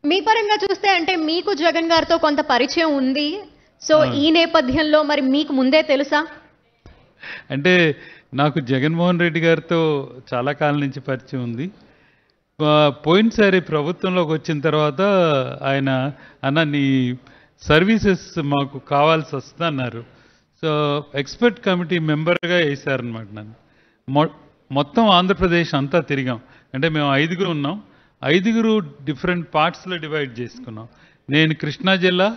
మీ పరంగా చూస్తే అంటే మీకు జగన్ గారితో కొంత పరిచయం ఉంది. సో ఈ నేపథ్యంలో మరి మీకు ముందే తెలుసా? అంటే నాకు జగన్మోహన్ రెడ్డి గారితో చాలా కాలం నుంచి పరిచయం ఉంది. పోయినసారి ప్రభుత్వంలోకి వచ్చిన తర్వాత ఆయన అన్న నీ సర్వీసెస్ మాకు కావాల్సి వస్తుంది అన్నారు. సో ఎక్స్పర్ట్ కమిటీ మెంబర్గా వేశారనమాట నన్ను. మొత్తం ఆంధ్రప్రదేశ్ అంతా తిరిగాం. అంటే మేము 5గురు ఉన్నాం. 5గురు డిఫరెంట్ పార్ట్స్లో డివైడ్ చేసుకున్నాం. నేను కృష్ణా జిల్లా,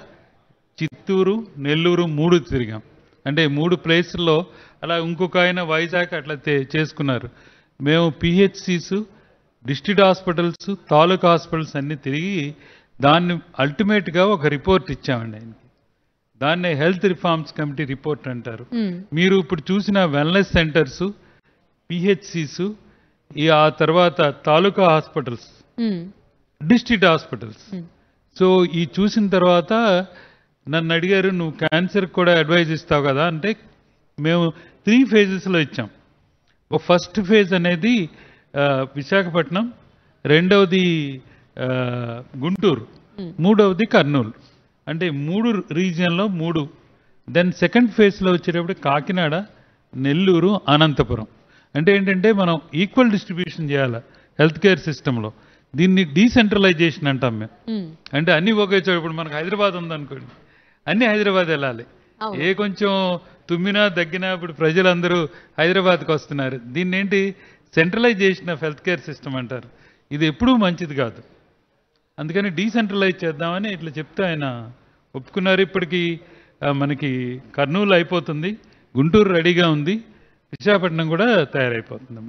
చిత్తూరు, నెల్లూరు 3 తిరిగాం. అంటే 3 ప్లేసుల్లో. అలా ఇంకొక ఆయన వైజాగ్ అట్లా చేసుకున్నారు. మేము పిహెచ్సిస్, డిస్ట్రిక్ట్ హాస్పిటల్స్, తాలూకా హాస్పిటల్స్ అన్నీ తిరిగి దాన్ని అల్టిమేట్గా ఒక రిపోర్ట్ ఇచ్చామండి ఆయనకి. దాన్నే హెల్త్ రిఫార్మ్స్ కమిటీ రిపోర్ట్ అంటారు. మీరు ఇప్పుడు చూసిన వెల్నెస్ సెంటర్స్, పిహెచ్సిస్, ఆ తర్వాత తాలూకా హాస్పిటల్స్, డిస్ట్రిక్ట్ హాస్పిటల్స్. సో ఈ చూసిన తర్వాత నన్ను అడిగారు, నువ్వు క్యాన్సర్ కూడా అడ్వైజ్ ఇస్తావు కదా అంటే, మేము 3 phases ఇచ్చాం. ఒక ఫస్ట్ ఫేజ్ అనేది విశాఖపట్నం, రెండవది గుంటూరు, మూడవది కర్నూలు. అంటే 3 రీజియన్లో 3. దెన్ సెకండ్ ఫేజ్లో వచ్చేటప్పుడు కాకినాడ, నెల్లూరు, అనంతపురం. అంటే ఏంటంటే మనం ఈక్వల్ డిస్ట్రిబ్యూషన్ చేయాలి హెల్త్ కేర్ సిస్టంలో. దీన్ని డీసెంట్రలైజేషన్ అంటాం మేము. అంటే అన్ని ఒకే చోట. ఇప్పుడు మనకు హైదరాబాద్ ఉందనుకోండి, అన్ని హైదరాబాద్ వెళ్ళాలి. ఏ కొంచెం తుమ్మినా దగ్గినా ఇప్పుడు ప్రజలందరూ హైదరాబాద్కి వస్తున్నారు. దీన్ని ఏంటి centralisation of health care system అంటారు. ఇది ఎప్పుడూ మంచిది కాదు. అందుకని డీసెంట్రలైజ్ చేద్దామని ఇట్లా చెప్తే ఆయన ఒప్పుకున్నారు. ఇప్పటికీ మనకి కర్నూలు అయిపోతుంది, గుంటూరు రెడీగా ఉంది, విశాఖపట్నం కూడా తయారైపోతుంది.